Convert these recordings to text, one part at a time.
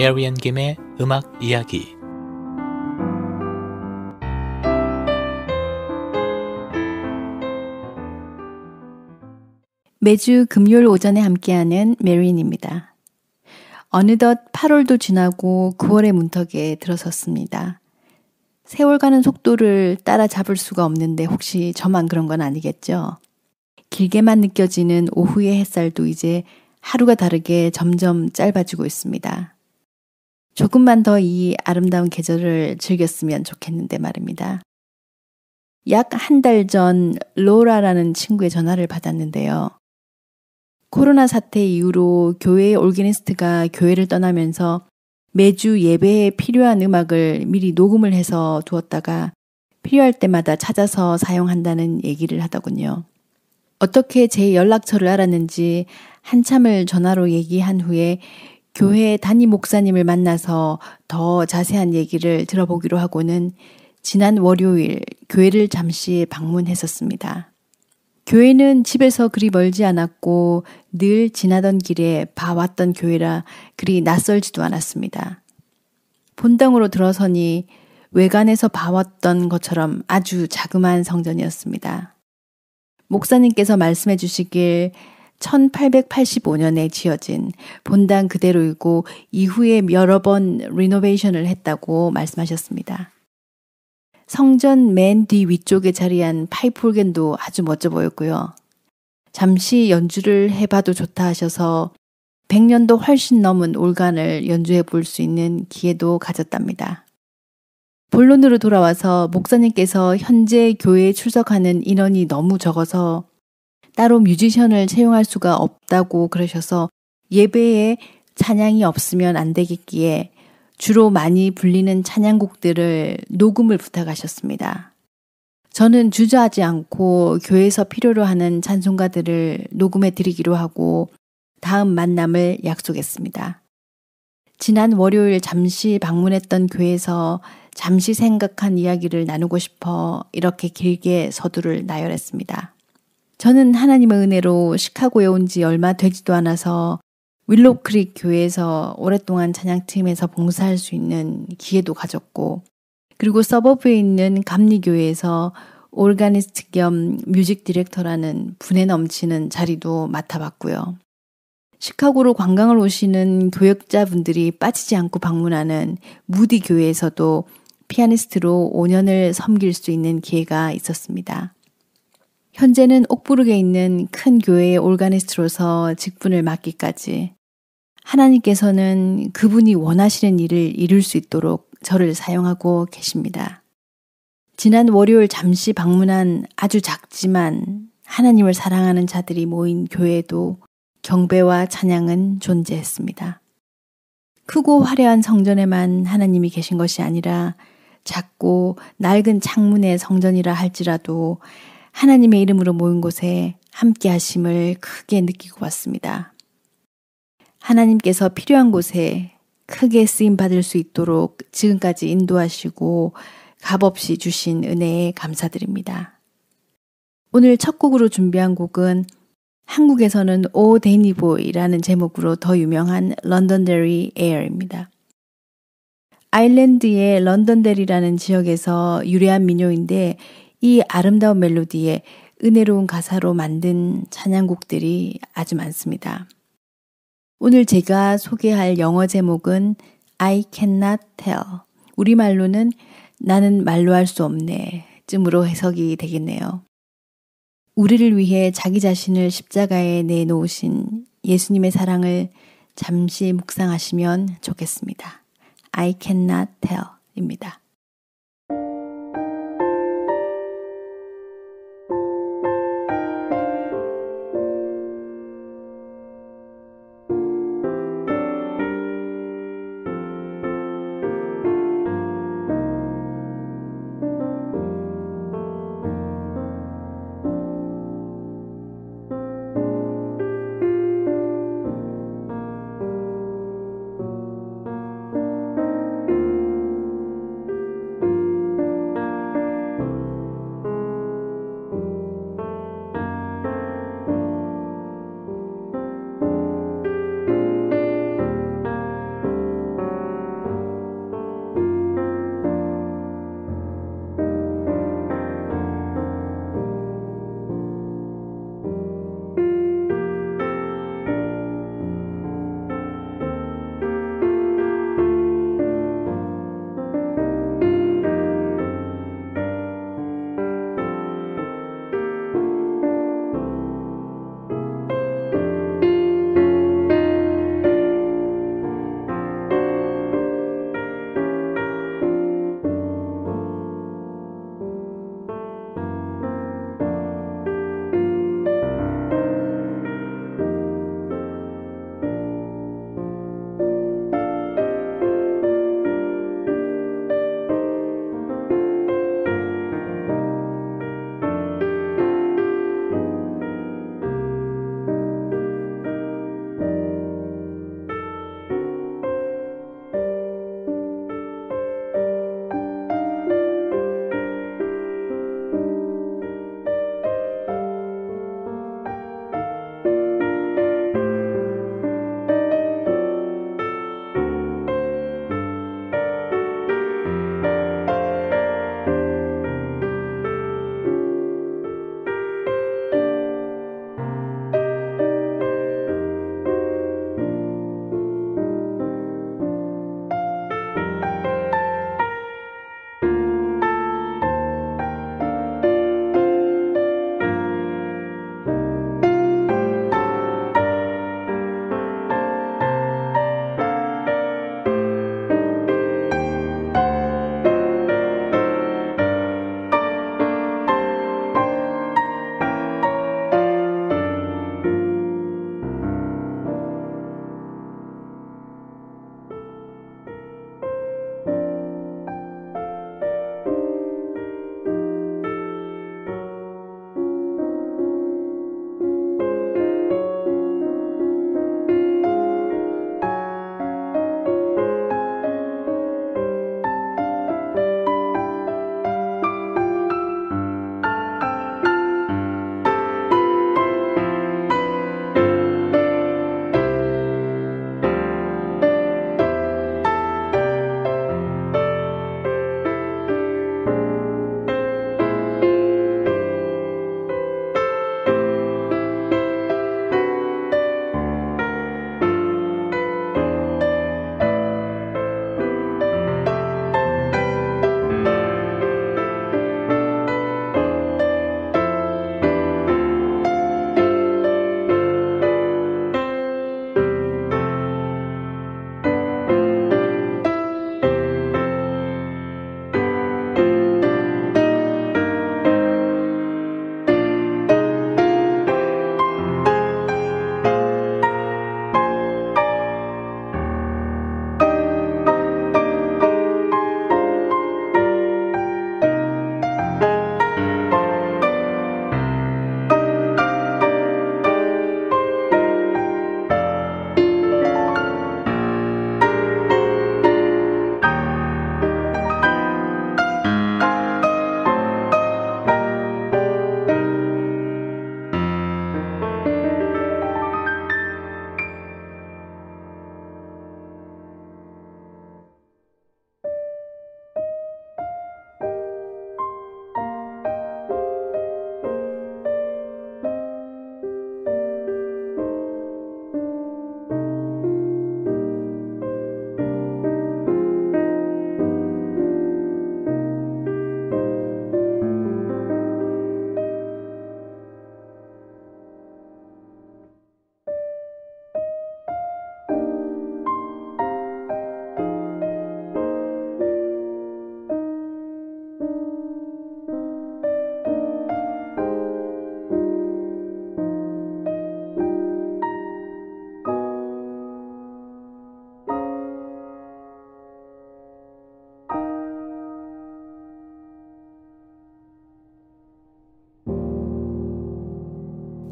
메리앤 김의 음악 이야기. 매주 금요일 오전에 함께하는 메리앤입니다. 어느덧 8월도 지나고 9월의 문턱에 들어섰습니다. 세월 가는 속도를 따라잡을 수가 없는데 혹시 저만 그런 건 아니겠죠? 길게만 느껴지는 오후의 햇살도 이제 하루가 다르게 점점 짧아지고 있습니다. 조금만 더 이 아름다운 계절을 즐겼으면 좋겠는데 말입니다. 약 한 달 전 로라라는 친구의 전화를 받았는데요. 코로나 사태 이후로 교회의 올게니스트가 교회를 떠나면서 매주 예배에 필요한 음악을 미리 녹음을 해서 두었다가 필요할 때마다 찾아서 사용한다는 얘기를 하더군요. 어떻게 제 연락처를 알았는지 한참을 전화로 얘기한 후에 교회 담임 목사님을 만나서 더 자세한 얘기를 들어보기로 하고는 지난 월요일 교회를 잠시 방문했었습니다. 교회는 집에서 그리 멀지 않았고 늘 지나던 길에 봐왔던 교회라 그리 낯설지도 않았습니다. 본당으로 들어서니 외관에서 봐왔던 것처럼 아주 자그마한 성전이었습니다. 목사님께서 말씀해 주시길 1885년에 지어진 본당 그대로이고 이후에 여러 번 리노베이션을 했다고 말씀하셨습니다. 성전 맨 뒤 위쪽에 자리한 파이프 오겐도 아주 멋져 보였고요. 잠시 연주를 해봐도 좋다 하셔서 100년도 훨씬 넘은 올간을 연주해 볼 수 있는 기회도 가졌답니다. 본론으로 돌아와서 목사님께서 현재 교회에 출석하는 인원이 너무 적어서 따로 뮤지션을 채용할 수가 없다고 그러셔서 예배에 찬양이 없으면 안 되겠기에 주로 많이 불리는 찬양곡들을 녹음을 부탁하셨습니다. 저는 주저하지 않고 교회에서 필요로 하는 찬송가들을 녹음해 드리기로 하고 다음 만남을 약속했습니다. 지난 월요일 잠시 방문했던 교회에서 잠시 생각한 이야기를 나누고 싶어 이렇게 길게 서두를 나열했습니다. 저는 하나님의 은혜로 시카고에 온 지 얼마 되지도 않아서 윌로우크릭 교회에서 오랫동안 찬양팀에서 봉사할 수 있는 기회도 가졌고 그리고 서버브에 있는 감리교회에서 오르가니스트 겸 뮤직 디렉터라는 분에 넘치는 자리도 맡아봤고요. 시카고로 관광을 오시는 교역자분들이 빠지지 않고 방문하는 무디 교회에서도 피아니스트로 5년을 섬길 수 있는 기회가 있었습니다. 현재는 옥부르크에 있는 큰 교회의 올가니스트로서 직분을 맡기까지 하나님께서는 그분이 원하시는 일을 이룰 수 있도록 저를 사용하고 계십니다. 지난 월요일 잠시 방문한 아주 작지만 하나님을 사랑하는 자들이 모인 교회에도 경배와 찬양은 존재했습니다. 크고 화려한 성전에만 하나님이 계신 것이 아니라 작고 낡은 창문의 성전이라 할지라도 하나님의 이름으로 모인 곳에 함께 하심을 크게 느끼고 왔습니다. 하나님께서 필요한 곳에 크게 쓰임 받을 수 있도록 지금까지 인도하시고 값없이 주신 은혜에 감사드립니다. 오늘 첫 곡으로 준비한 곡은 한국에서는 오 데니보이라는 제목으로 더 유명한 런던데리 에어입니다. 아일랜드의 런던데리라는 지역에서 유래한 민요인데 이 아름다운 멜로디에 은혜로운 가사로 만든 찬양곡들이 아주 많습니다. 오늘 제가 소개할 영어 제목은 I cannot tell. 우리말로는 나는 말로 할 수 없네 쯤으로 해석이 되겠네요. 우리를 위해 자기 자신을 십자가에 내놓으신 예수님의 사랑을 잠시 묵상하시면 좋겠습니다. I cannot tell 입니다.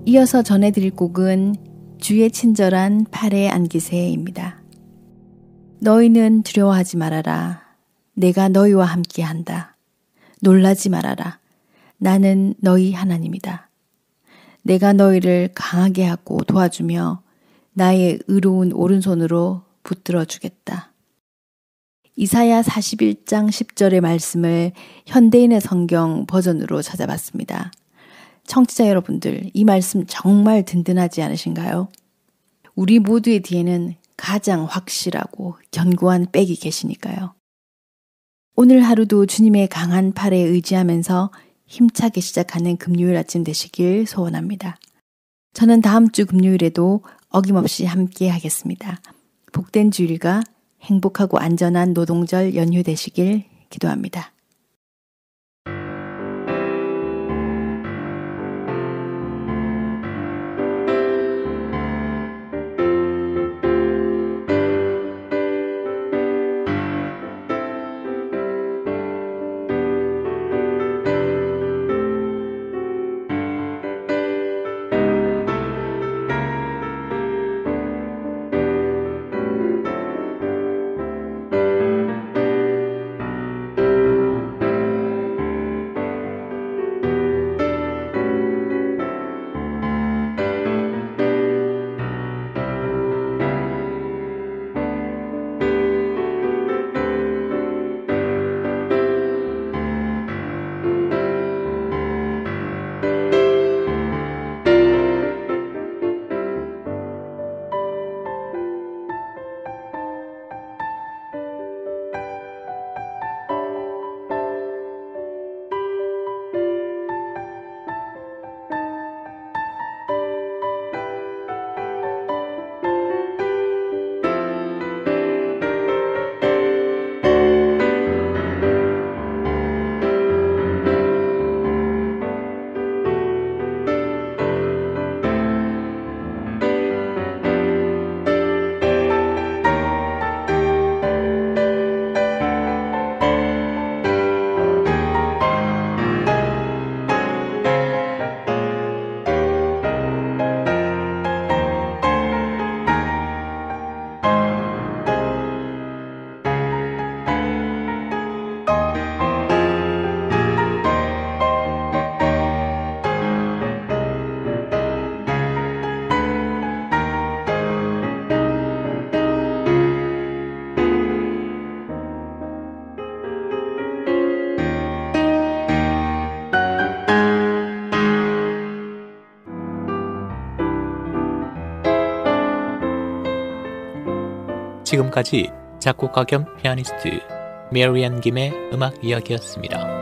이어서 전해드릴 곡은 주의 친절한 팔에 안기세입니다. 너희는 두려워하지 말아라. 내가 너희와 함께한다. 놀라지 말아라. 나는 너희 하나님이다. 내가 너희를 강하게 하고 도와주며 나의 의로운 오른손으로 붙들어 주겠다. 이사야 41장 10절의 말씀을 현대인의 성경 버전으로 찾아봤습니다. 청취자 여러분들, 이 말씀 정말 든든하지 않으신가요? 우리 모두의 뒤에는 가장 확실하고 견고한 백이 계시니까요. 오늘 하루도 주님의 강한 팔에 의지하면서 힘차게 시작하는 금요일 아침 되시길 소원합니다. 저는 다음 주 금요일에도 어김없이 함께 하겠습니다. 복된 주일과 행복하고 안전한 노동절 연휴 되시길 기도합니다. 지금까지 작곡가 겸 피아니스트 메리안 김의 음악 이야기였습니다.